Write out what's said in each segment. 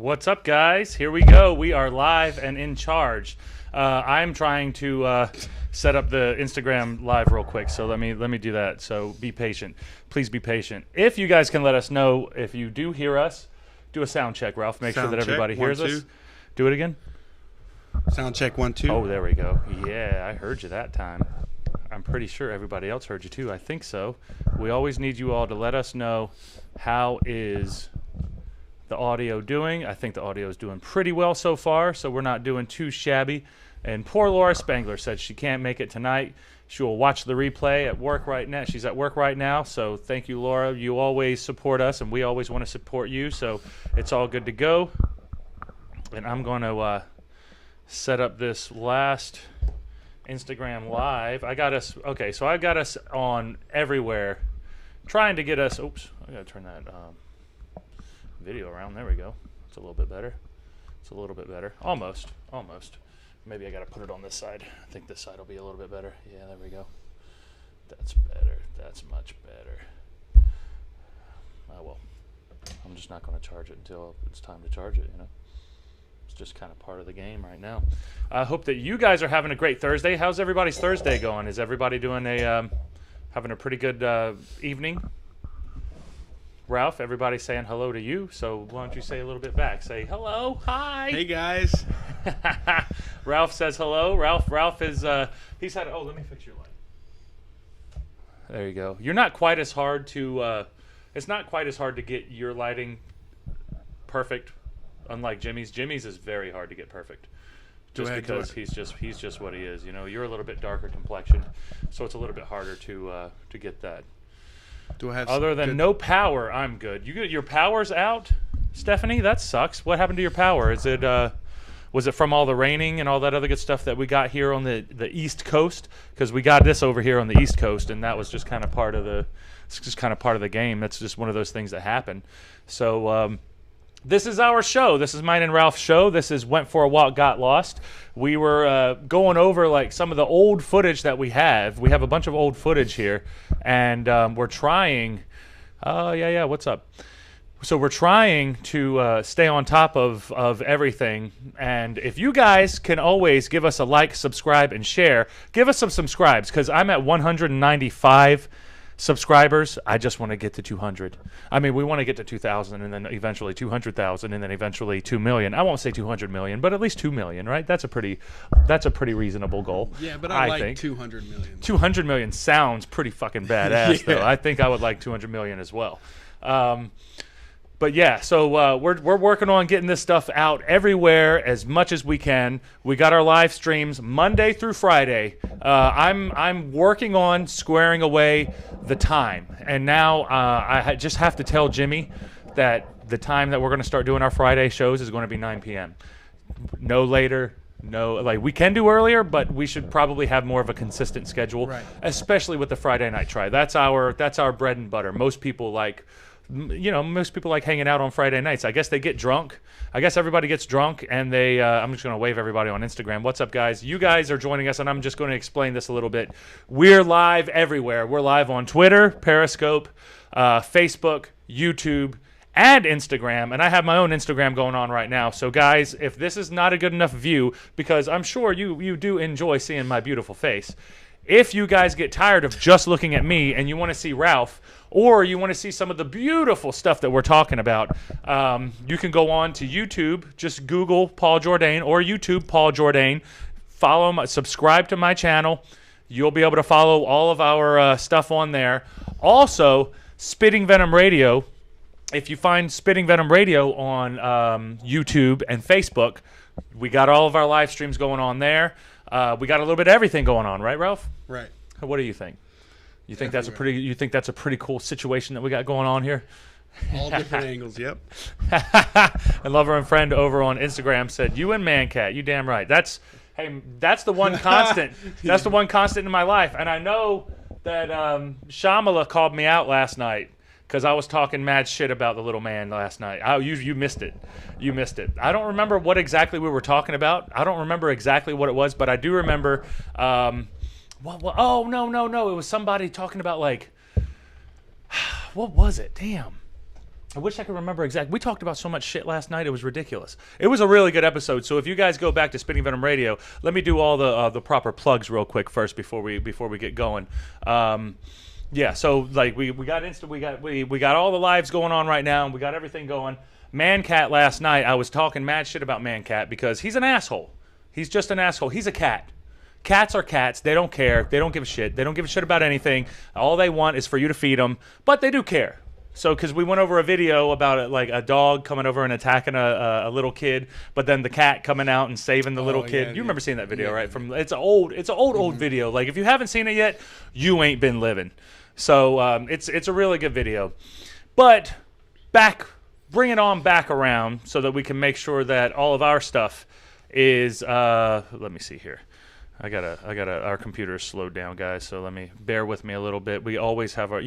What's up, guys? Here we go. We are live and in charge. I'm trying to set up the Instagram live real quick, so let me do that. So be patient. Please be patient. If you guys can let us know if you do hear us, do a sound check, Ralph. Make sure that everybody hears us. Do it again. Sound check 1 2. Oh, there we go. Yeah, I heard you that time. I'm pretty sure everybody else heard you too. I think so. We always need you all to let us know how is the audio doing. I think the audio is doing pretty well so far, so we're not doing too shabby. And poor Laura Spangler said she can't make it tonight. She will watch the replay at work right now. She's at work right now, so thank you, Laura. You always support us, and we always want to support you, so it's all good to go. And I'm going to set up this last Instagram live. I got us, okay, so I got us on everywhere, trying to get us, oops, I got to turn that video around. There we go. It's a little bit better. It's a little bit better. Almost. Maybe I got to put it on this side. I think this side will be a little bit better. Yeah, there we go. That's better. That's much better. Oh, well. I'm just not going to charge it until it's time to charge it, you know. It's just kind of part of the game right now. I hope that you guys are having a great Thursday. How's everybody's Thursday going? Is everybody doing having a pretty good evening? Ralph, everybody's saying hello to you, so why don't you say a little bit back? Say hello, hi. Hey guys. Ralph says hello. Ralph is he's had. Oh, let me fix your light. There you go. You're not quite as hard to. It's not quite as hard to get your lighting perfect, unlike Jimmy's. Jimmy's is very hard to get perfect, just because he's just what he is. You know, you're a little bit darker complexioned, so it's a little bit harder to get that. Do I have other than no power? I'm good. Your power's out, Stephanie. That sucks. What happened to your power? Is it was it from all the raining and all that other good stuff that we got here on the East Coast? Because we got this over here on the East Coast, and that was just kind of part of the game. That's just one of those things that happen. So this is our show. This is mine and Ralph's show. This is Went for a Walk, Got Lost. We were going over like some of the old footage that we have. We have a bunch of old footage here, and we're trying. Yeah. What's up? So we're trying to stay on top of everything. And if you guys can always give us a like, subscribe, and share, give us some subscribes, because I'm at 195 subscribers. I just want to get to 200. I mean, we want to get to 2,000 and then eventually 200,000 and then eventually 2 million. I won't say 200 million, but at least 2 million, right? That's a pretty reasonable goal. Yeah, but I think 200 million. 200 million sounds pretty fucking badass, though. I think I would like 200 million as well. But yeah, so we're working on getting this stuff out everywhere as much as we can. We got our live streams Monday through Friday. I'm working on squaring away the time, and now I just have to tell Jimmy that the time that we're going to start doing our Friday shows is going to be 9 p.m. No later. No, like we can do earlier, but we should probably have more of a consistent schedule, right? Especially with the Friday night try. That's our bread and butter. Most people like hanging out on Friday nights. I guess they get drunk. I guess everybody gets drunk, and they I'm just going to wave everybody on Instagram. What's up, guys? You guys are joining us, and I'm just going to explain this a little bit. We're live everywhere. We're live on Twitter, Periscope, Facebook, YouTube, and Instagram, and I have my own Instagram going on right now. So, guys, if this is not a good enough view, because I'm sure you do enjoy seeing my beautiful face, if you guys get tired of just looking at me and you want to see Ralph, or you want to see some of the beautiful stuff that we're talking about, you can go on to YouTube. Just Google Paul Jordane or YouTube Paul Jordane. Subscribe to my channel. You'll be able to follow all of our stuff on there. Also, Spitting Venom Radio. If you find Spitting Venom Radio on YouTube and Facebook, we got all of our live streams going on there. We got a little bit of everything going on, right, Ralph? Right. What do you think? You think that's a pretty cool situation that we got going on here? All different angles, yep. And lover and friend over on Instagram said, "You and Mancat, you damn right." That's the one constant. That's the one constant in my life. And I know that Shamala called me out last night because I was talking mad shit about the little man last night. You missed it. You missed it. I don't remember what exactly we were talking about. I don't remember exactly what it was, but I do remember. Oh, no. It was somebody talking about, like, what was it? Damn. I wish I could remember exactly. We talked about so much shit last night. It was ridiculous. It was a really good episode. So if you guys go back to Spitting Venom Radio, let me do all the proper plugs real quick first before we get going. Yeah. So like we got we got all the lives going on right now, and we got everything going. Mancat last night, I was talking mad shit about Mancat because he's an asshole. He's just an asshole. He's a cat. Cats are cats. They don't care. They don't give a shit. They don't give a shit about anything. All they want is for you to feed them, but they do care. So, because we went over a video about it, like a dog coming over and attacking a little kid, but then the cat coming out and saving the little kid. You remember seeing that video, right? It's an old video. Like if you haven't seen it yet, you ain't been living. So it's a really good video. But bring it on back around so that we can make sure that all of our stuff is. Let me see here. Our computer is slowed down, guys, so bear with me a little bit. We always have our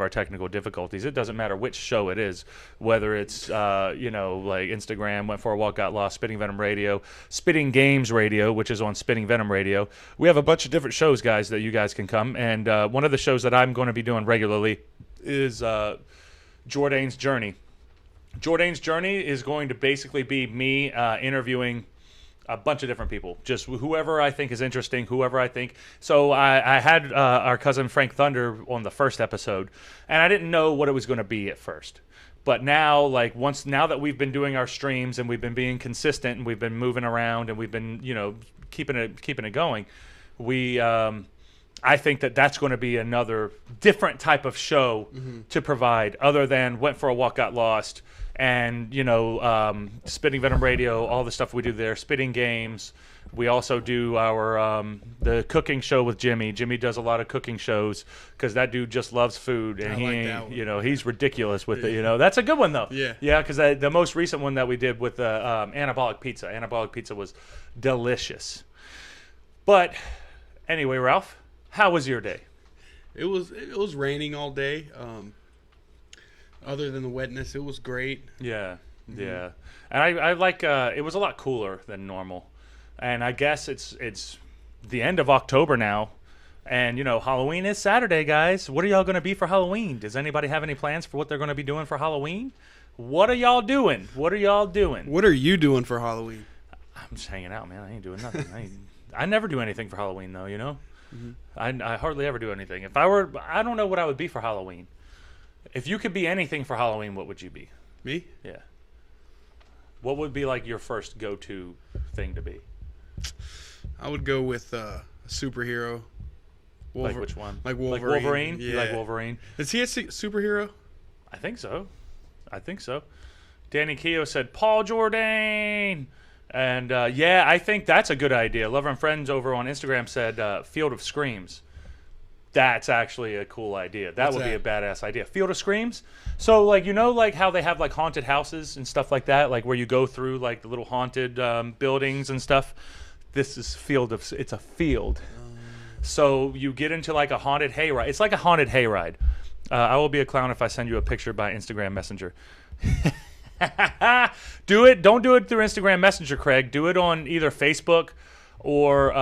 technical difficulties. It doesn't matter which show it is, whether it's, like Instagram, Went for a Walk, Got Lost, Spitting Venom Radio, Spitting Games Radio, which is on Spitting Venom Radio. We have a bunch of different shows, guys, that you guys can come. And one of the shows that I'm going to be doing regularly is Jordane's Journey. Jordane's Journey is going to basically be me interviewing a bunch of different people, just whoever I think is interesting, whoever I think. So I had our cousin Frank Thunder on the first episode, and I didn't know what it was going to be at first. But now, now that we've been doing our streams and we've been being consistent and we've been moving around and we've been, keeping it going, I think that's going to be another different type of show to provide, other than Went for a Walk, Got Lost, and Spitting Venom Radio, all the stuff we do there, Spitting Games. We also do our the cooking show with Jimmy. Jimmy does a lot of cooking shows because that dude just loves food, and he's ridiculous with it. That's a good one though. Yeah, because the most recent one that we did with Anabolic Pizza. Anabolic Pizza was delicious. But anyway, Ralph, how was your day? It was raining all day. Other than the wetness, it was great. Yeah. And I like it was a lot cooler than normal. And I guess it's the end of October now. And, Halloween is Saturday, guys. What are y'all going to be for Halloween? Does anybody have any plans for what they're going to be doing for Halloween? What are y'all doing? What are you doing for Halloween? I'm just hanging out, man. I ain't doing nothing. I never do anything for Halloween, though, I hardly ever do anything. I don't know what I would be for Halloween. If you could be anything for Halloween, what would you be? Me? Yeah. What would be like your first go-to thing to be? I would go with a superhero. Like which one? Like Wolverine. Like Wolverine? Yeah. You like Wolverine? Is he a superhero? I think so. Danny Keogh said, Paul Jordane. And, I think that's a good idea. Lover and Friends over on Instagram said Field of Screams. That's actually a cool idea. That would be a badass idea. Field of Screams. So, how they have, haunted houses and stuff like that, where you go through, the little haunted buildings and stuff. This is it's a field. So you get into, a haunted hayride. It's like a haunted hayride. I will be a clown if I send you a picture by Instagram Messenger. Do it. Don't do it through Instagram Messenger, Craig. Do it on either Facebook or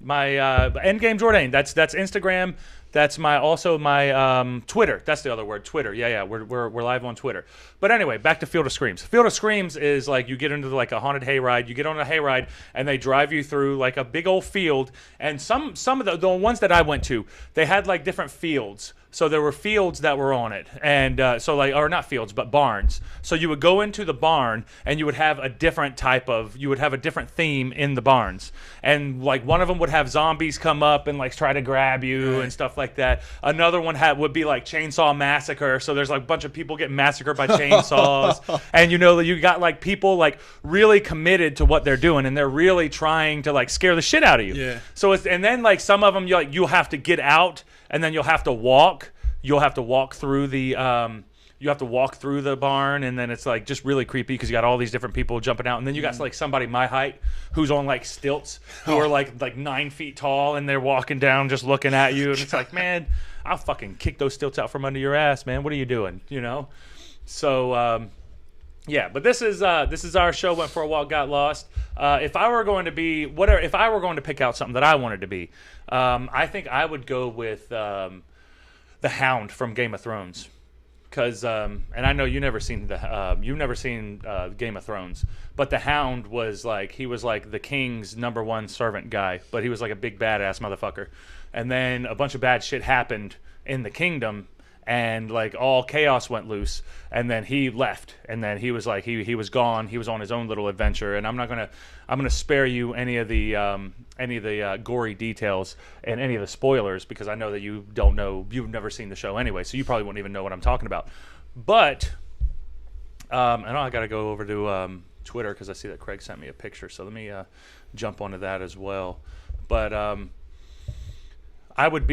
my Endgame Jordane. That's Instagram. That's my Twitter. That's the other word, Twitter. Yeah. We're live on Twitter. But anyway, back to Field of Screams. Field of Screams is you get into a haunted hayride. You get on a hayride and they drive you through a big old field. And some of the ones that I went to, they had different fields. So there were fields that were on it, and or not fields, but barns. So you would go into the barn, and you would have a different theme in the barns. And one of them would have zombies come up and try to grab you and stuff like that. Another one would be Chainsaw Massacre. So there's a bunch of people getting massacred by chainsaws, and you got people really committed to what they're doing, and they're really trying to scare the shit out of you. Yeah. So and then some of them you'll have to get out. And then you'll have to walk. You'll have to walk through the barn, and then it's just really creepy because you got all these different people jumping out, and then you got somebody my height who's on stilts who are like 9 feet tall, and they're walking down just looking at you, and it's man, I'll fucking kick those stilts out from under your ass, man. What are you doing? So yeah, but this is our show. Went for a Walk, Got Lost. If I were going to pick out something that I wanted to be, I think I would go with the Hound from Game of Thrones. Because and I know you've never seen Game of Thrones, but the Hound was like, he was like the king's #1 servant guy, but he was like a big badass motherfucker. And then a bunch of bad shit happened in the kingdom, and like all chaos went loose, and then he left, and then he was like he was gone. He was on his own little adventure, and I'm gonna spare you any of the gory details and any of the spoilers, because I know that you don't know, you've never seen the show anyway, so you probably won't even know what I'm talking about. But and I gotta go over to Twitter because I see that Craig sent me a picture, so let me jump onto that as well. But I would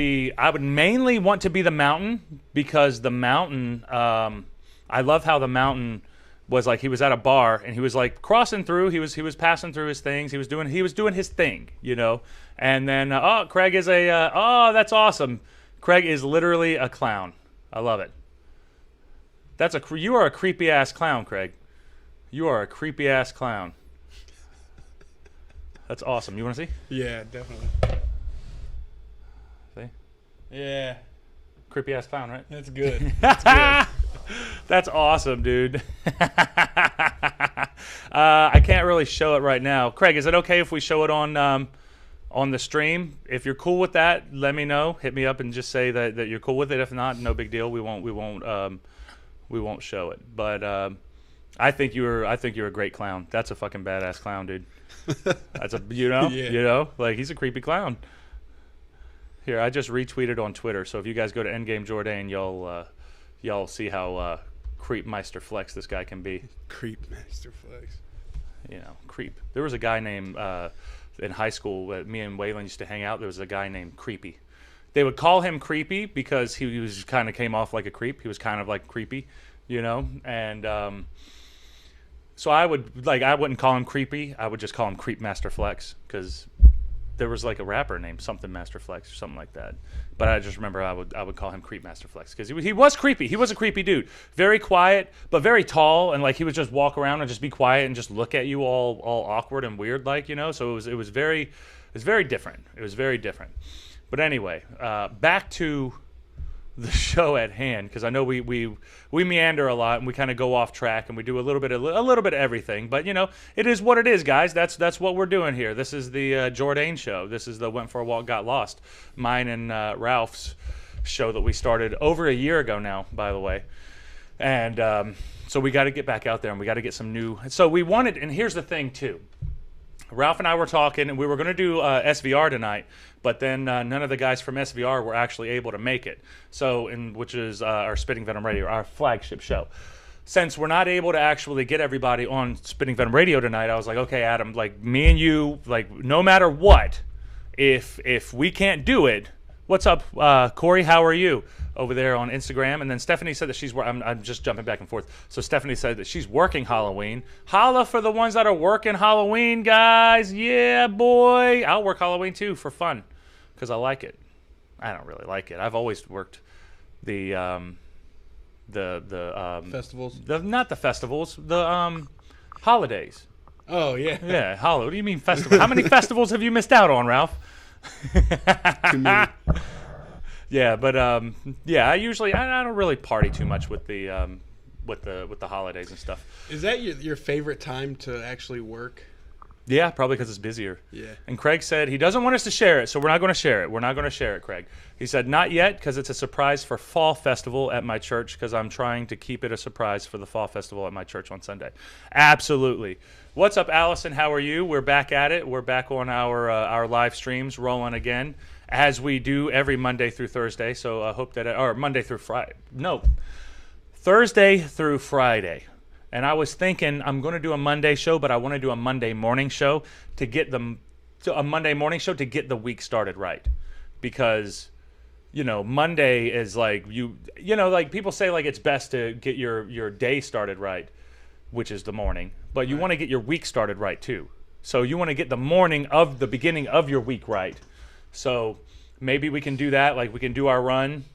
mainly want to be the Mountain, because the Mountain, I love how the Mountain was like, he was at a bar and he was like crossing through, he was passing through his things, he was doing his thing, you know. And then Craig is that's awesome. Craig is literally a clown. I love it. You are a creepy ass clown, Craig. You are a creepy ass clown. That's awesome. You want to see? Yeah, definitely. Yeah. Creepy ass clown, right? That's good. That's good. That's awesome, dude. I can't really show it right now. Craig, is it okay if we show it on the stream? If you're cool with that, let me know. Hit me up and just say that you're cool with it. If not, no big deal. We won't show it. But I think you're a great clown. That's a fucking badass clown, dude. That's like, he's a creepy clown. Here, I just retweeted on Twitter, so if you guys go to Endgame Jordane, y'all see how Creepmeister Flex this guy can be. Creepmeister Flex. You know, creep. There was a guy named in high school, me and Waylon used to hang out. There was a guy named Creepy. They would call him Creepy because he was kind of came off like a creep. He was kind of like creepy, you know. And so I wouldn't call him Creepy. I would just call him Creepmaster Flex, because there was like a rapper named something Master Flex or something like that. But I just remember I would call him Creepmaster Flex, because he was creepy. He was a creepy dude. Very quiet, but very tall, and like he would just walk around and just be quiet and just look at you all awkward and weird, like, you know. So it was very different. It was very different. But anyway, back to the show at hand, because I know we meander a lot and we kind of go off track and we do a little bit of everything, but you know, it is what it is, guys. That's what we're doing here. This is the Jordane show. This is the Went for a Walk, Got Lost, mine and Ralph's show that we started over a year ago now, by the way. And so we got to get back out there and we got to get some new. So we wanted, and here's the thing too. Ralph and I were talking, and we were going to do SVR tonight, but then none of the guys from SVR were actually able to make it. So, which is our Spitting Venom Radio, our flagship show. Since we're not able to actually get everybody on Spitting Venom Radio tonight, I was like, okay, Adam, like me and you, like no matter what, if we can't do it, what's up, Corey? How are you? Over there on Instagram. And then Stephanie said that she's I'm just jumping back and forth. So Stephanie said that she's working Halloween. Holla for the ones that are working Halloween, guys. Yeah, boy. I'll work Halloween too for fun, because I like it. I don't really like it. I've always worked the festivals. Not the festivals, the holidays. Oh yeah. Yeah, Halloween. What do you mean festival? How many festivals have you missed out on, Ralph? Too many. Yeah, but I don't really party too much with the holidays and stuff. Is that your favorite time to actually work? Yeah, probably because it's busier. Yeah. And Craig said he doesn't want us to share it, so we're not going to share it. We're not going to share it, Craig. He said not yet, because it's a surprise for Fall Festival at my church, because I'm trying to keep it a surprise for the Fall Festival at my church on Sunday. Absolutely. What's up, Allison? How are you? We're back at it. We're back on our live streams, rolling again, as we do every Monday through Thursday. So I hope that, or Monday through Friday. No, Thursday through Friday. And I was thinking I'm going to do a Monday show, but I want to do a Monday morning show to get the week started right. Because, you know, Monday is like, like people say like it's best to get your day started right, which is the morning. But you want to get your week started right too. So you want to get the morning of the beginning of your week right. So maybe we can do that. Like we can do our run.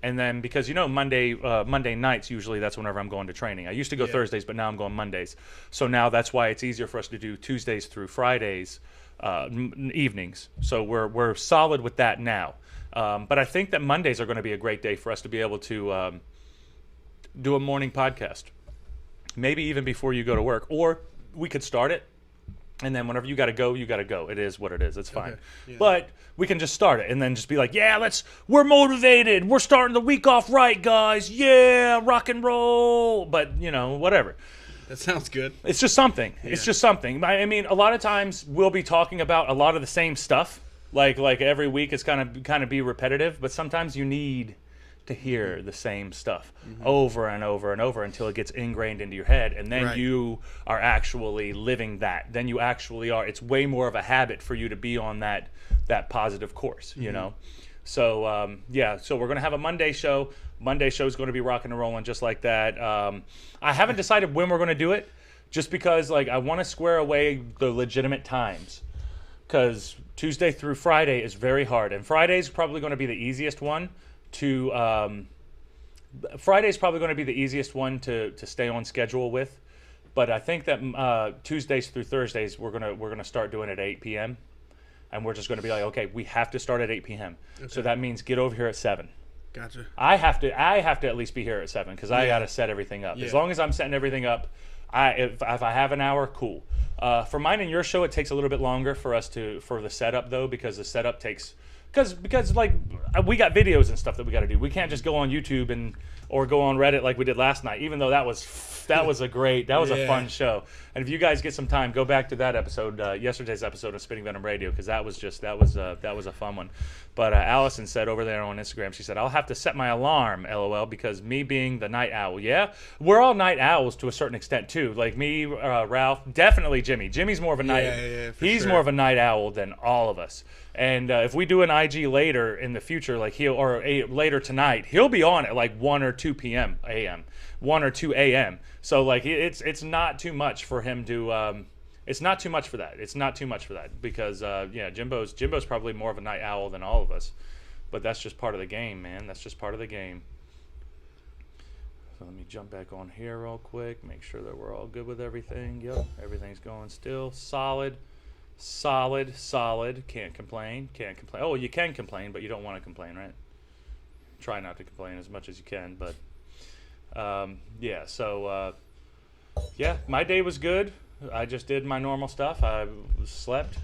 And then, because, you know, Monday nights, usually that's whenever I'm going to training. I used to go Thursdays, but now I'm going Mondays. So now that's why it's easier for us to do Tuesdays through Fridays evenings. So we're solid with that now. But I think that Mondays are going to be a great day for us to be able to do a morning podcast. Maybe even before you go to work. Or we could start it, and then whenever you got to go, you got to go. It is what it is. It's fine. Okay. Yeah. But we can just start it and then just be like, yeah, we're motivated. We're starting the week off right, guys. Yeah, rock and roll. But, whatever. That sounds good. It's just something. Yeah. It's just something. I mean, a lot of times we'll be talking about a lot of the same stuff. Like every week it's kind of be repetitive, but sometimes you need to hear the same stuff over and over and over until it gets ingrained into your head, and then you are actually living that. Then you actually are. It's way more of a habit for you to be on that positive course, you know. So so we're gonna have a Monday show. Monday show is going to be rocking and rolling just like that. I haven't decided when we're going to do it, just because I want to square away the legitimate times, because Tuesday through Friday is very hard, and Friday's probably going to be the easiest one to stay on schedule with. But I think that Tuesdays through Thursdays we're gonna start doing it at 8 p.m. and we're just gonna be like, okay, we have to start at 8 p.m. Okay. So that means get over here at 7. Gotcha. I have to at least be here at 7 because I gotta set everything up. As long as I'm setting everything up, if I have an hour, cool. For mine and your show, it takes a little bit longer for the setup though, because the setup takes. Because we got videos and stuff that we got to do. We can't just go on YouTube or go on Reddit like we did last night. Even though that was a fun show. And if you guys get some time, go back to that episode, yesterday's episode of Spitting Venom Radio, because that was a fun one. But Allison said over there on Instagram, she said, "I'll have to set my alarm, LOL, because me being the night owl." Yeah, we're all night owls to a certain extent too. Like me, Ralph, definitely Jimmy. Jimmy's more of a night. He's more of a night owl than all of us. And if we do an IG later in the future, like later tonight, he'll be on at like 1 or 2 p.m. a.m. 1 or 2 a.m. So it's not too much for him to. It's not too much for that. It's not too much for that because Jimbo's probably more of a night owl than all of us, but that's just part of the game, man. That's just part of the game. So let me jump back on here real quick, make sure that we're all good with everything. Yep, everything's going still solid. Can't complain. Oh, you can complain, but you don't want to complain, right? Try not to complain as much as you can, but my day was good. I just did my normal stuff. I slept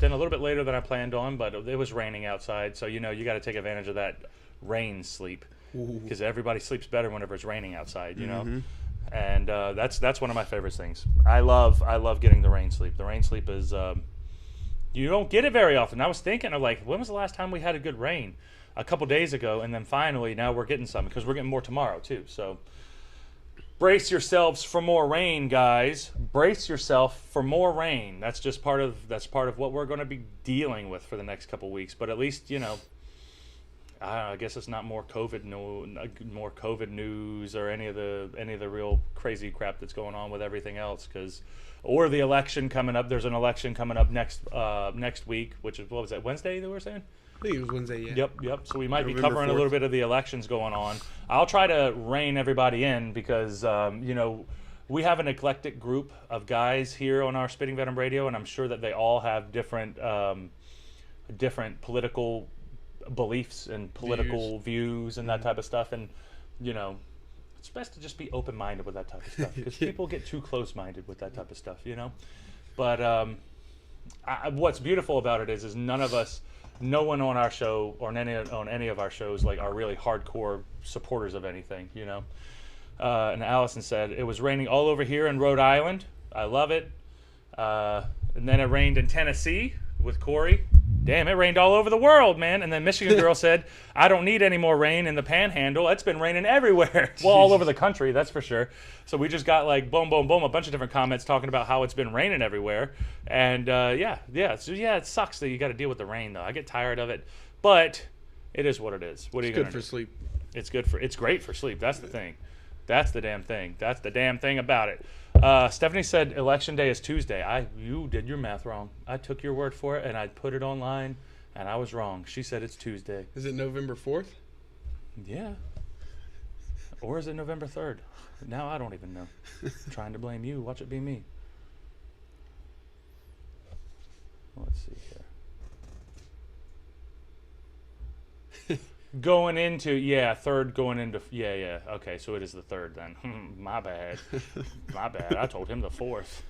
in a little bit later than I planned on, but it was raining outside, so you got to take advantage of that rain sleep, because everybody sleeps better whenever it's raining outside, you know. And that's one of my favorite things. I love getting the rain sleep. The rain sleep is you don't get it very often. I was thinking of when was the last time we had a good rain? A couple days ago, and then finally now we're getting some, because we're getting more tomorrow too. So brace yourselves for more rain, guys. Brace yourself for more rain. That's just part of what we're going to be dealing with for the next couple weeks. But at least I guess it's not more COVID news or any of the real crazy crap that's going on with everything else, or the election coming up. There's an election coming up next week, which is, what was that, Wednesday that we were saying? I think it was Wednesday, yeah. Yep. So we might November be covering 4th. a little bit of the elections going on. I'll try to rein everybody in because, we have an eclectic group of guys here on our Spitting Venom Radio, and I'm sure that they all have different political beliefs and political views and that type of stuff. And, it's best to just be open-minded with that type of stuff, because people get too close-minded with that type of stuff, But what's beautiful about it is no one on our show or on any of our shows are really hardcore supporters of anything, And Allison said, "It was raining all over here in Rhode Island. I love it. And then it rained in Tennessee with Corey. Damn, it rained all over the world, man." And then Michigan Girl said, "I don't need any more rain in the Panhandle. It's been raining everywhere." Well, all over the country, that's for sure. So we just got boom, boom, boom, a bunch of different comments talking about how it's been raining everywhere. And it sucks that you got to deal with the rain, though. I get tired of it, but it is what it is. What are you going to do? It's good for sleep. It's great for sleep. That's the thing. That's the damn thing. That's the damn thing about it. Stephanie said election day is Tuesday. You did your math wrong. I took your word for it, and I put it online, and I was wrong. She said it's Tuesday. Is it November 4th? Yeah. Or is it November 3rd? Now I don't even know. I'm trying to blame you. Watch it be me. Let's see Going into, third going into, okay, so it is the third then. My bad. I told him the fourth.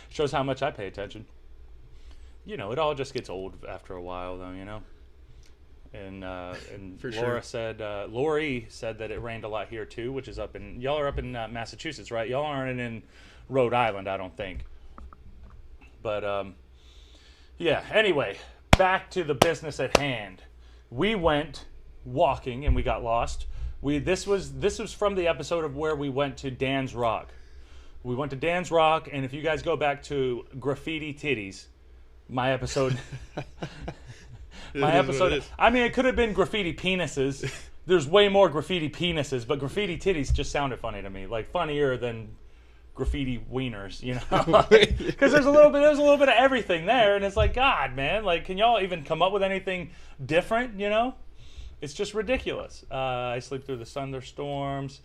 Shows how much I pay attention. You know, it all just gets old after a while, though, you know? And For Laura sure. said, Lori said that it rained a lot here, too, which is y'all are up in Massachusetts, right? Y'all aren't in Rhode Island, I don't think. But, anyway, back to the business at hand. We went walking and we got lost. This was from the episode of where we went to Dan's Rock. We went to Dan's Rock, and if you guys go back to Graffiti Titties, my episode, I mean, it could have been Graffiti Penises. There's way more Graffiti Penises, but Graffiti Titties just sounded funny to me, like funnier than Graffiti Wieners, you know? Because there's a little bit of everything there, and it's like, God, man, like, can y'all even come up with anything different, you know? It's just ridiculous. I sleep through the thunderstorms.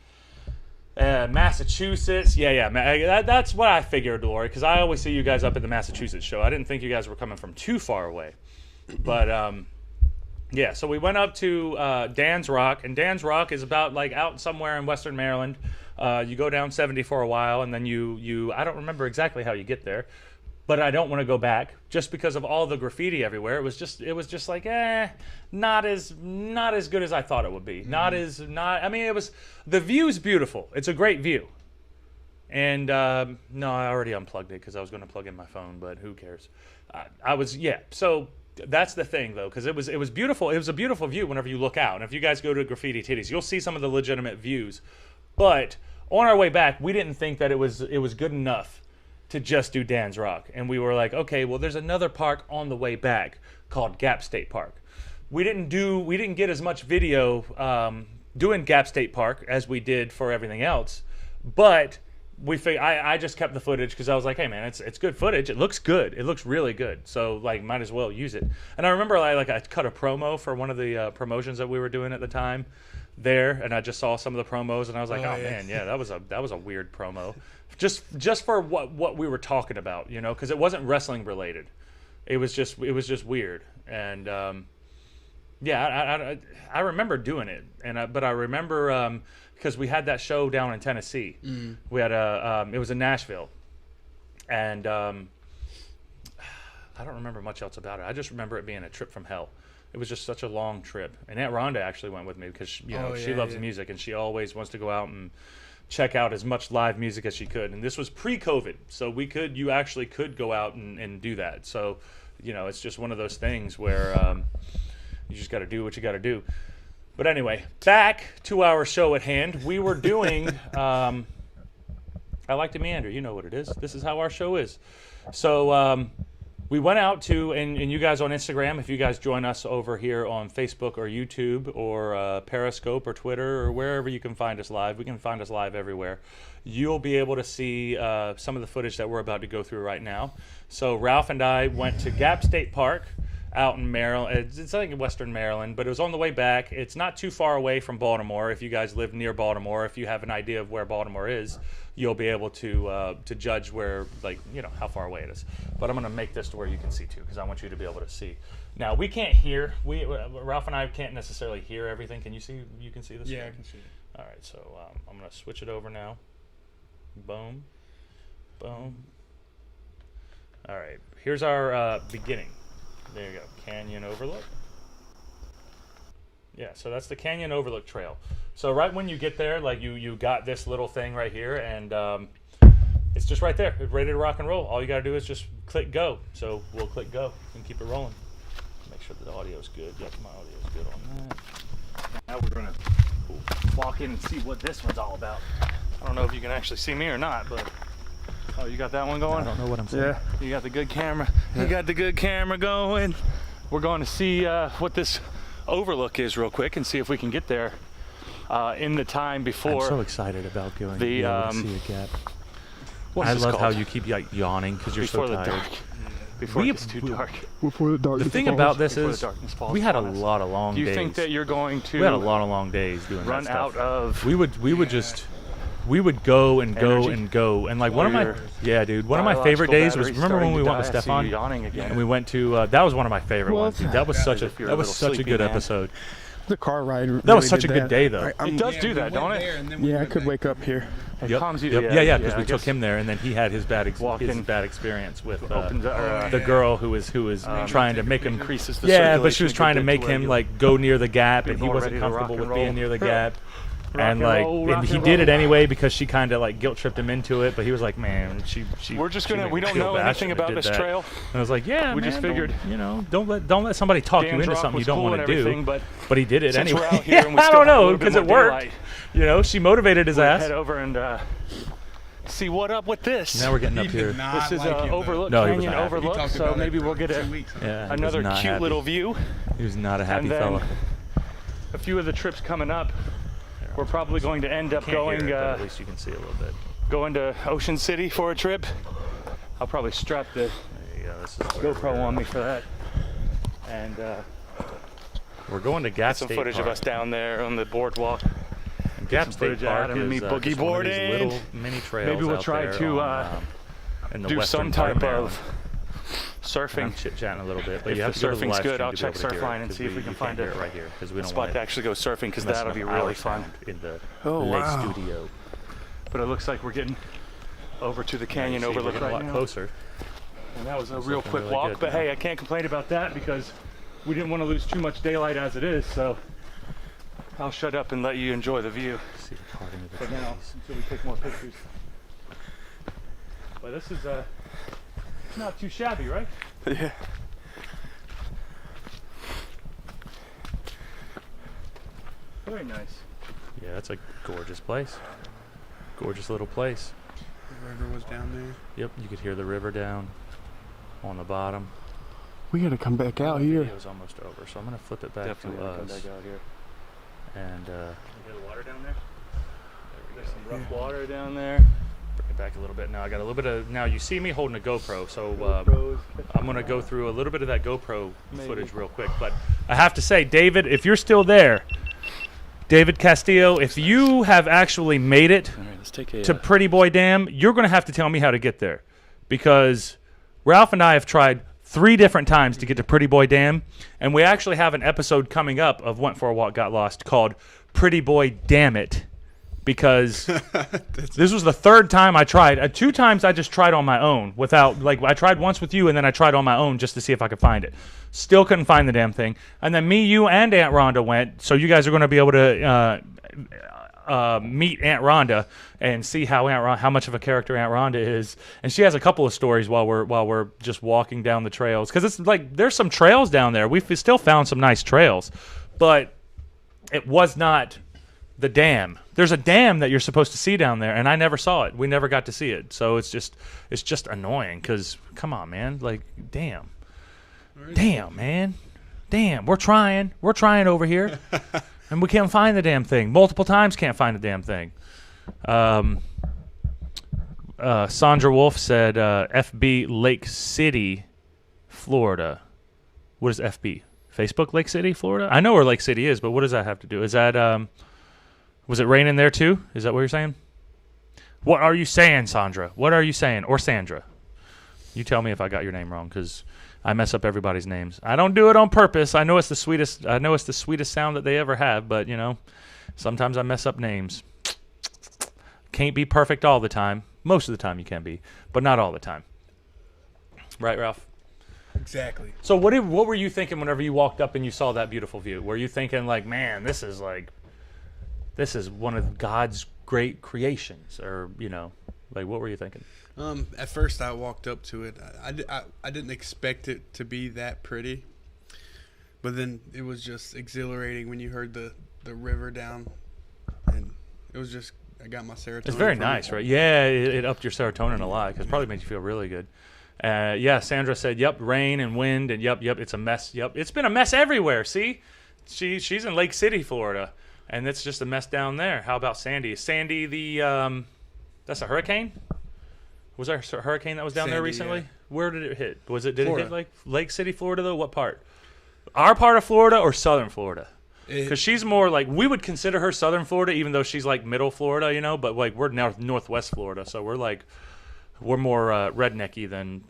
Massachusetts. That's what I figured, Lori, because I always see you guys up at the Massachusetts show. I didn't think you guys were coming from too far away. But, so we went up to Dan's Rock, and Dan's Rock is about, like, out somewhere in Western Maryland. You go down 70 for a while, and then you I don't remember exactly how you get there, but I don't want to go back just because of all the graffiti everywhere. It was just like, not as good as I thought it would be. It was, the view's beautiful. It's a great view. And no, I already unplugged it because I was going to plug in my phone, but who cares? So that's the thing, though, because it was beautiful. It was a beautiful view whenever you look out. And if you guys go to Graffiti Titties, you'll see some of the legitimate views. But on our way back, we didn't think that it was good enough to just do Dan's Rock. And we were like, okay, well, there's another park on the way back called Gap State Park. We didn't get as much video doing Gap State Park as we did for everything else. But I just kept the footage because I was like, hey, man, it's good footage. It looks good. It looks really good. So, like, might as well use it. And I remember I cut a promo for one of the promotions that we were doing at the time there, and I just saw some of the promos, and I was like, man, that was a weird promo, just for what we were talking about, you know, because it wasn't wrestling related. It was just weird, and I remember doing it, but I remember because we had that show down in Tennessee. We had it was in Nashville, and I don't remember much else about it. I just remember it being a trip from hell. It was just such a long trip. And Aunt Rhonda actually went with me because she loves music, and she always wants to go out and check out as much live music as she could. And this was pre-COVID, so you actually could go out and do that. So, you know, it's just one of those things where you just got to do what you got to do. But anyway, back to our show at hand. We were doing I like to meander. You know what it is. This is how our show is. So we went out to, and you guys on Instagram, if you guys join us over here on Facebook or YouTube or Periscope or Twitter or wherever you can find us live, we can find us live everywhere. You'll be able to see some of the footage that we're about to go through right now. So Ralph and I went to Gap State Park out in Maryland. It's like in Western Maryland, but it was on the way back. It's not too far away from Baltimore. If you guys live near Baltimore, if you have an idea of where Baltimore is, you'll be able to judge where, like, you know, how far away it is. But I'm going to make this to where you can see too, because I want you to be able to see. Now, we can't hear. Ralph and I can't necessarily hear everything. Can you see? You can see this? Yeah, I can see it. All right, so I'm going to switch it over now. Boom. Boom. All right, here's our beginning. There you go, Canyon Overlook. Yeah, so that's the Canyon Overlook Trail. So right when you get there, like you got this little thing right here, and it's just right there. It's ready to rock and roll. All you got to do is just click go. So we'll click go and keep it rolling. Make sure that the audio's good. Yep, my audio's good on that. Now we're going to walk in and see what this one's all about. I don't know if you can actually see me or not, but... Oh, you got that one going? I don't know what I'm saying. Yeah, you got the good camera. Yeah. You got the good camera going. We're going to see what this overlook is real quick and see if we can get there in the time before. I'm so excited about going to see a gap. I love how you keep yawning because you're so tired. Before it gets too dark. Before the darkness. The thing about this is we had a lot of long days. Do you think that you're going to? We had a lot of long days doing run that stuff. Out of. We would just we would go and go Energy. and go. And like one of my One of my favorite days was, remember when we went with Stefan and we went to that was one of my favorite ones. Dude, that was such a good episode. The car ride. That was such a good day, though. It does do that, don't it? Yeah, I could wake up here. Because we took him there, and then he had his bad experience with the girl who was trying to make him increases the but she was trying to make him like go near the gap, and he wasn't comfortable with being near the gap. And he did it anyway because she kind of like guilt tripped him into it, but he was like, man, we're just gonna we don't know anything about this trail. And I was like, yeah, we just figured, don't let somebody talk you into something you don't want to do. But he did it anyway. I don't know, because it worked. She motivated his ass. Head over and see what up with this. Now we're getting up here. This is Overlook No, Canyon Overlook, so maybe we'll get another cute little view. He was not a happy fella. A few of the trips coming up, we're probably going to end up going. At least you can see a little bit. Going to Ocean City for a trip. I'll probably strap the GoPro on me for that. And we're going to Gap State some footage Park. of us down there on the boardwalk. Gap State Park is me boogie boarding. Little mini trails. Maybe we'll try to do some type of surfing. I'm chit-chatting a little bit, but if you have the to go to the surfing's live good, stream I'll to check be able to hear Surfline it, and see if we can find it right here because we don't spot want to actually go surfing because that'll be really fun in the wow. studio. But it looks like we're getting over to the canyon overlook right a lot now. Closer. And that was a real quick walk, but hey, I can't complain about that because we didn't want to lose too much daylight as it is, so I'll shut up and let you enjoy the view for now until we take more pictures. But this is not too shabby, right? Yeah. Very nice. Yeah, that's a gorgeous place. Gorgeous little place. The river was down there. Yep, you could hear the river down on the bottom. We gotta come back out here. The video's almost over, so I'm gonna flip it back Definitely to us. come back out here. And you hear the water down there? There's some rough water down there. bring it back a little bit. Now I got a little bit of. Now you see me holding a GoPro, so I'm gonna go through a little bit of that GoPro footage real quick. But I have to say, David, if you're still there. David Castillo, if you have actually made it to Pretty Boy Dam, you're going to have to tell me how to get there. Because Ralph and I have tried 3 different times to get to Pretty Boy Dam, and we actually have an episode coming up of Went for a Walk, Got Lost called Pretty Boy Damn It. Because this was the 3rd time I tried. 2 times I just tried on my own without, like, I tried once with you and then I tried on my own just to see if I could find it. Still couldn't find the damn thing. And then me, you, and Aunt Rhonda went, so you guys are going to be able to meet Aunt Rhonda and see how much of a character Aunt Rhonda is. And she has a couple of stories while we're just walking down the trails. Because it's like, there's some trails down there. We've still found some nice trails. But it was not the dam. There's a dam that you're supposed to see down there, and I never saw it. We never got to see it. So it's just annoying because, come on, man. Like, damn. Damn, man. Damn, we're trying over here, and we can't find the damn thing. Multiple times can't find the damn thing. Sandra Wolf said FB Lake City, Florida. What is FB? Facebook Lake City, Florida? I know where Lake City is, but what does that have to do? Is that was it raining there too? Is that what you're saying? What are you saying, Sandra? What are you saying? Or Sandra? You tell me if I got your name wrong, because I mess up everybody's names. I don't do it on purpose. I know it's the sweetest. I know it's the sweetest sound that they ever have. But sometimes I mess up names. Can't be perfect all the time. Most of the time you can be, but not all the time. Right, Ralph? Exactly. So what were you thinking whenever you walked up and you saw that beautiful view? Were you thinking like, man, this is one of God's great creations, or like what were you thinking? At first I walked up to it. I didn't expect it to be that pretty, but then it was just exhilarating when you heard the river down, and it was just, I got my serotonin. It's very nice, right? Yeah, it upped your serotonin a lot because it probably made you feel really good. Yeah, Sandra said, yep, rain and wind, and yep, it's a mess. Yep, it's been a mess everywhere. See, she's in Lake City, Florida, and it's just a mess down there. How about Sandy? Sandy, that's a hurricane? Was there a hurricane that was down there recently? Yeah. Where did it hit? Did Florida. it hit like Lake City, Florida, though? What part? Our part of Florida or southern Florida? Because she's more like, we would consider her Southern Florida, even though she's like Middle Florida, you know. But like we're now Northwest Florida, so we're more rednecky than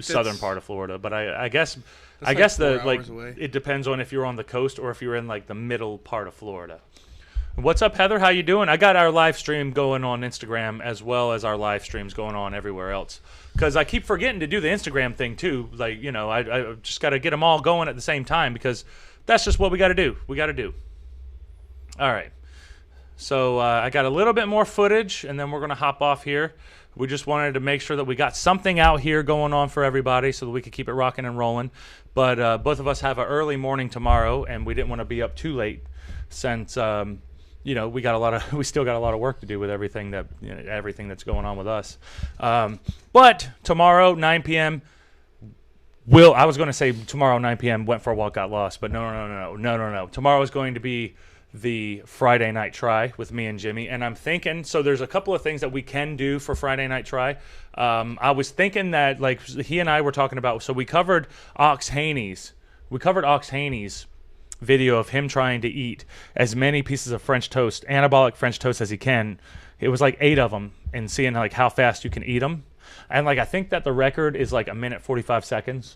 southern part of Florida. But I guess it depends on if you're on the coast or if you're in like the middle part of Florida. What's up, Heather? How you doing? I got our live stream going on Instagram as well as our live streams going on everywhere else. Because I keep forgetting to do the Instagram thing too. Like, you know, I just got to get them all going at the same time because that's just what we got to do. All right. So I got a little bit more footage, and then we're going to hop off here. We just wanted to make sure that we got something out here going on for everybody so that we could keep it rocking and rolling. But both of us have an early morning tomorrow, and we didn't want to be up too late since you know, we still got a lot of work to do with everything that's going on with us. But tomorrow, 9 p.m. I was going to say tomorrow, 9 p.m. went for a walk, got lost, but no. Tomorrow is going to be the Friday night try with me and Jimmy, and I'm thinking, so there's a couple of things that we can do for Friday night try. I was thinking that, like, he and I were talking about, so we covered Ox Haney's video of him trying to eat as many pieces of French toast, anabolic French toast, as he can. It was like 8 of them, and seeing like how fast you can eat them. And like I think that the record is like 1:45,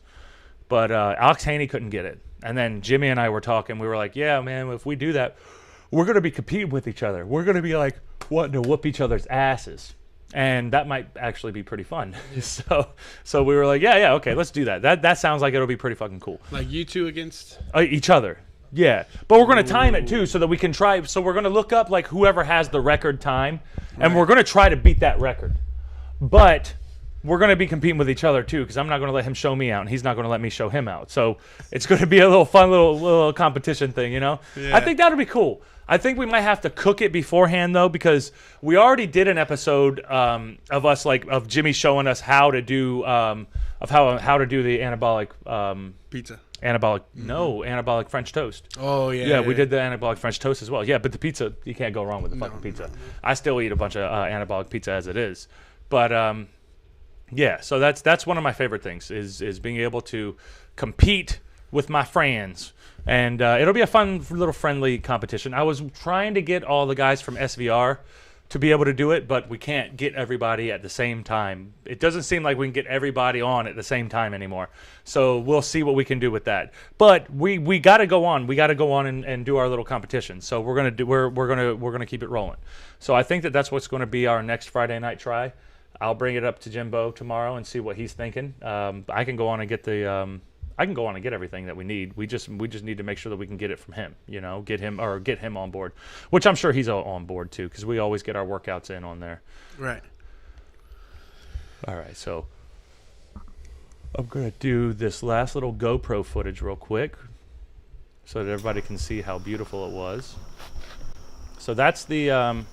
but Ox Haney couldn't get it. And then Jimmy and I were talking. We were like, yeah, man, if we do that, we're going to be competing with each other. We're going to be like wanting to whoop each other's asses. And that might actually be pretty fun. So we were like, yeah, okay, let's do that. That sounds like it'll be pretty fucking cool. Like you two against? Each other. Yeah. But we're going to time it, too, so that we can try. So we're going to look up, like, whoever has the record time. And we're going to try to beat that record. But we're going to be competing with each other, too, because I'm not going to let him show me out, and he's not going to let me show him out. So it's going to be a little fun little competition thing, you know? Yeah. I think that'll be cool. I think we might have to cook it beforehand, though, because we already did an episode of us, like, of Jimmy showing us how to do how to do the anabolic pizza. Anabolic French toast. Oh, yeah. Yeah, we did the anabolic French toast as well. Yeah, but the pizza, you can't go wrong with the fucking pizza. No. I still eat a bunch of anabolic pizza as it is. But, yeah, so that's one of my favorite things is being able to compete with my friends. And it'll be a fun little friendly competition. I was trying to get all the guys from SVR to be able to do it, but we can't get everybody at the same time. It doesn't seem like we can get everybody on at the same time anymore. So we'll see what we can do with that. But we got to go on. We got to go on and do our little competition. So we're gonna keep it rolling. So I think that's what's going to be our next Friday night try. I'll bring it up to Jimbo tomorrow and see what he's thinking. I can go on and get everything that we need. We just need to make sure that we can get it from him, you know, get him on board, which I'm sure he's on board too, because we always get our workouts in on there. Right. All right, so I'm gonna do this last little GoPro footage real quick, so that everybody can see how beautiful it was. So that's that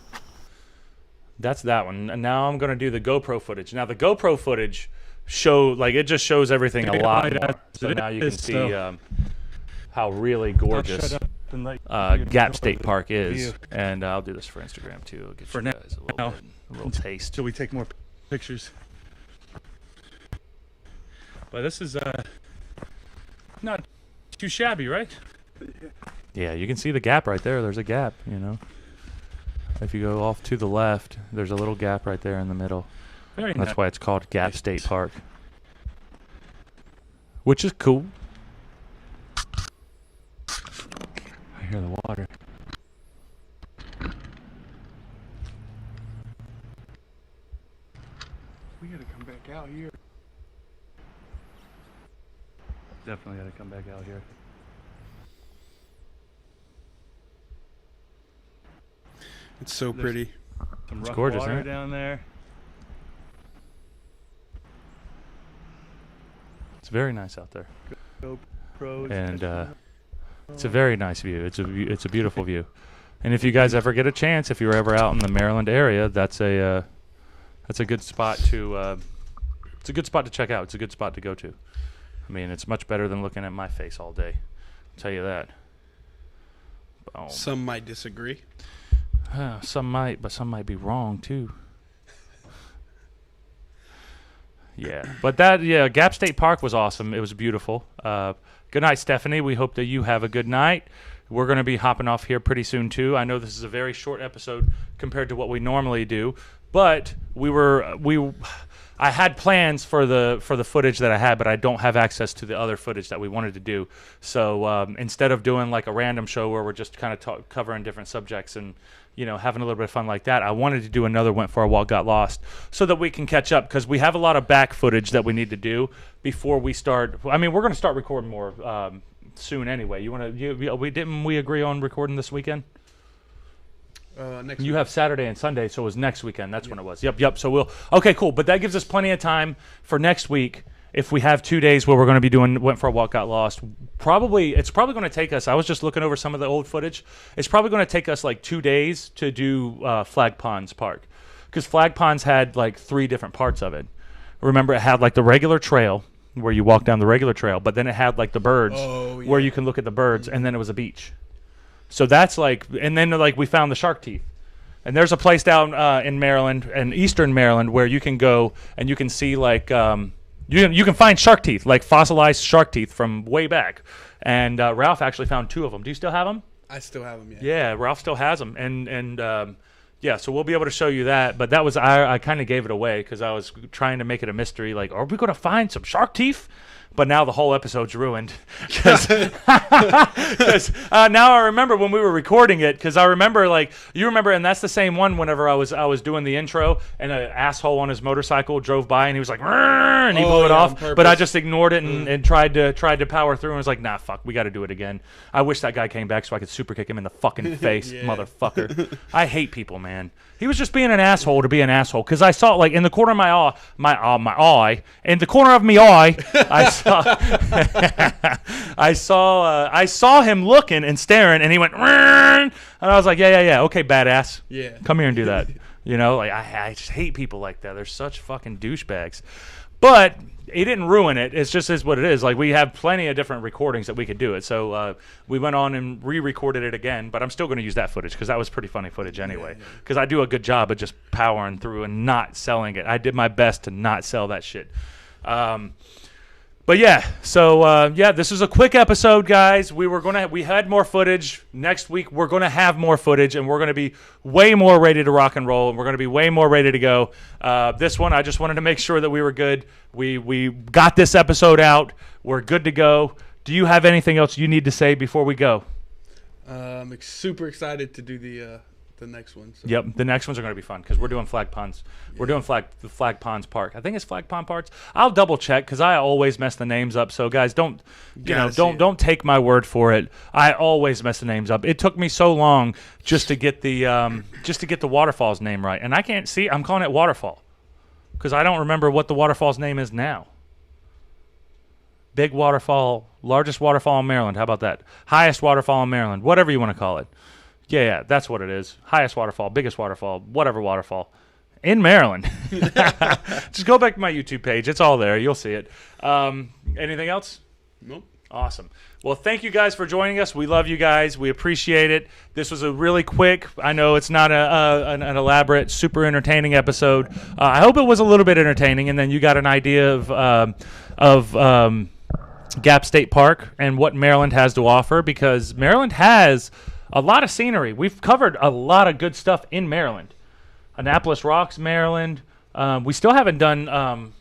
one, and now I'm gonna do the GoPro footage. Now the GoPro footage it just shows everything a lot more. So now you can see how really gorgeous Gap State Park is. And I'll do this for Instagram too. I'll get you guys a little taste. Till we take more pictures. But this is not too shabby, right? Yeah, you can see the gap right there. There's a gap, you know. If you go off to the left, there's a little gap right there in the middle. That's why it's called Gap State Park, which is cool. I hear the water. We gotta come back out here. Definitely gotta come back out here. It's so pretty. Some it's rough gorgeous, water isn't it? Down there. It's very nice out there. GoPros. And it's a very nice view. It's a beautiful view. And if you guys ever get a chance, if you're ever out in the Maryland area, that's a good spot to check out. It's a good spot to go to. I mean, it's much better than looking at my face all day. I'll tell you that. Boom. Some might disagree. Some might, but some might be wrong too. Yeah, but Gap State Park was awesome. It was beautiful. Good night, Stephanie. We hope that you have a good night. We're going to be hopping off here pretty soon too. I know this is a very short episode compared to what we normally do, but I had plans for the footage that I had, but I don't have access to the other footage that we wanted to do. So instead of doing like a random show where we're just kind of covering different subjects and having a little bit of fun like that, I wanted to do another Went for a Walk, Got Lost, so that we can catch up, because we have a lot of back footage that we need to do before we start. I mean, we're going to start recording more soon anyway. Didn't we agree on recording this weekend? Next you week. have Saturday and Sunday, so it was next weekend. That's when it was. Yep. So okay, cool. But that gives us plenty of time for next week. If we have 2 days where we're going to be doing Went for a Walk, Got Lost, it's probably going to take us, I was just looking over some of the old footage, it's probably going to take us like 2 days to do Flag Ponds Park, because Flag Ponds had like 3 different parts of it. Remember, it had like the regular trail where you walk down the regular trail, but then it had like the birds where you can look at the birds, and then it was a beach. So that's like, and then like we found the shark teeth. And there's a place down in Maryland, in eastern Maryland, where you can go and you can see like, you can find shark teeth, like fossilized shark teeth from way back. And Ralph actually found 2 of them. Do you still have them? I still have them, yeah. Yeah, Ralph still has them. And yeah, so we'll be able to show you that. But that was, I kind of gave it away because I was trying to make it a mystery. Like, are we going to find some shark teeth? But now the whole episode's ruined. Because now I remember when we were recording it, because I remember, like, you remember, and that's the same one whenever I was doing the intro, and an asshole on his motorcycle drove by, and he was like, and he blew it off. But I just ignored it and tried to power through, and was like, nah, fuck, we got to do it again. I wish that guy came back so I could super kick him in the fucking face, motherfucker. I hate people, man. He was just being an asshole to be an asshole, because I saw, like, in the corner of my eye, in the corner of my eye, I saw him looking and staring, and he went, and I was like, yeah, okay, badass, yeah, come here and do that. Like, I just hate people like that. They're such fucking douchebags. But it didn't ruin it. It's just is what it is. Like, we have plenty of different recordings that we could do it. So we went on and re-recorded it again. But I'm still going to use that footage because that was pretty funny footage anyway. Because I do a good job of just powering through and not selling it. I did my best to not sell that shit. But yeah, so this is a quick episode, guys. We had more footage. Next week we're gonna have more footage, and we're gonna be way more ready to rock and roll, and we're gonna be way more ready to go. This one, I just wanted to make sure that we were good. We got this episode out. We're good to go. Do you have anything else you need to say before we go? I'm super excited to do the next one. So. Yep, the next ones are going to be fun because we're doing Flag Ponds. Yeah. We're doing the Flag Ponds Park. I think it's Flag Pond Parks. I'll double check because I always mess the names up. So guys, don't take my word for it. I always mess the names up. It took me so long just to get the waterfall's name right, and I can't see. I'm calling it Waterfall because I don't remember what the waterfall's name is now. Big waterfall, largest waterfall in Maryland. How about that? Highest waterfall in Maryland. Whatever you want to call it. Yeah, that's what it is. Highest waterfall, biggest waterfall, whatever waterfall in Maryland. Just go back to my YouTube page. It's all there. You'll see it. Anything else? Nope. Awesome. Well, thank you guys for joining us. We love you guys. We appreciate it. This was a really quick, I know it's not an elaborate, super entertaining episode. I hope it was a little bit entertaining, and then you got an idea of Gap State Park and what Maryland has to offer, because Maryland has a lot of scenery. We've covered a lot of good stuff in Maryland. Annapolis Rocks, Maryland. We still haven't done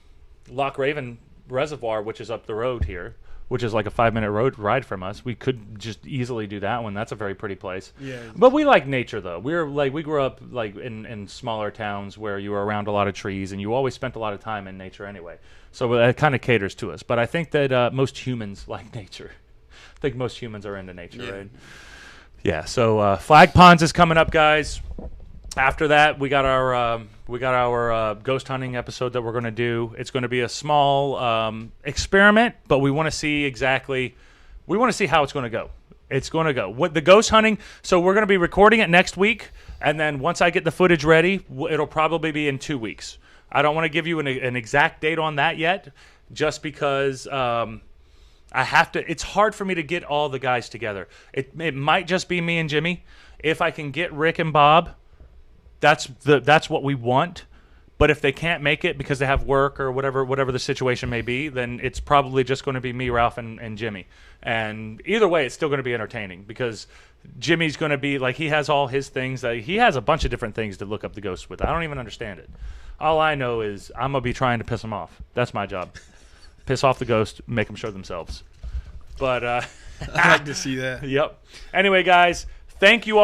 Loch Raven Reservoir, which is up the road here, which is like a 5-minute road ride from us. We could just easily do that one. That's a very pretty place. Yeah. But we like nature, though. We grew up like in smaller towns where you were around a lot of trees, and you always spent a lot of time in nature anyway. So that kind of caters to us. But I think that most humans like nature. I think most humans are into nature, right? Yeah, so Flag Ponds is coming up, guys. After that, we got our ghost hunting episode that we're going to do. It's going to be a small experiment, but we want to see how it's going to go. It's going to go. What the ghost hunting, so we're going to be recording it next week, and then once I get the footage ready, it'll probably be in 2 weeks. I don't want to give you an exact date on that yet, just because I have to. It's hard for me to get all the guys together. It might just be me and Jimmy. If I can get Rick and Bob, that's what we want. But if they can't make it because they have work or whatever the situation may be, then it's probably just going to be me, Ralph, and Jimmy. And either way, it's still going to be entertaining because Jimmy's going to be like, he has all his things. He has a bunch of different things to look up the ghost with. I don't even understand it. All I know is I'm going to be trying to piss them off. That's my job. Piss off the ghost, make them show themselves. But I'd like to see that. Yep. Anyway, guys, thank you all.